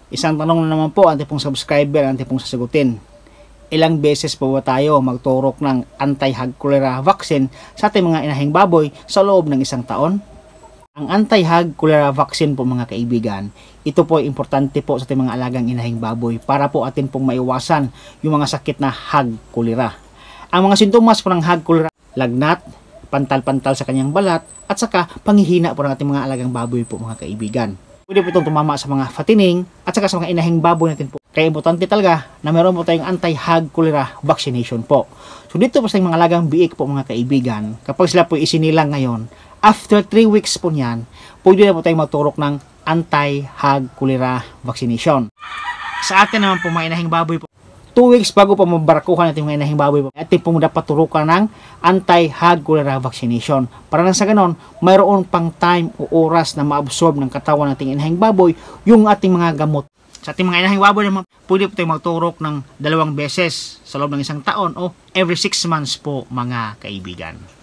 Isang tanong na naman po, ang pong subscriber, ang pong sasagutin. Ilang beses po ba tayo magturok ng anti-hog cholera vaccine sa ating mga inahing baboy sa loob ng isang taon? Ang anti-hog cholera vaccine po mga kaibigan, ito po ay importante po sa ating mga alagang inahing baboy para po atin pong maiwasan yung mga sakit na hog cholera. Ang mga sintomas po ng hog cholera, lagnat, pantal-pantal sa kanyang balat, at saka panghihina po ng ating mga alagang baboy po mga kaibigan. Pwede po itong tumama sa mga fattening at saka sa mga inahing baboy natin po. Kaya importante talaga na meron po tayong anti-hog cholera vaccination po. So dito po sa mga alagang biik po mga kaibigan, kapag sila po isinilang ngayon, after 3 weeks po niyan, pwede na po tayong magturok ng anti-hog cholera vaccination. Sa atin naman po mga inahing baboy po, 2 weeks bago pa mabarakuhan natin mga inahing baboy po, atin po dapat turukan ng anti-hog cholera vaccination. Para lang sa ganon, mayroon pang time o oras na maabsorb ng katawan nating inahing baboy yung ating mga gamot. Sa ating mga inahing baboy naman, pwede po tayong magturok ng 2 beses sa loob ng isang taon o every 6 months po mga kaibigan.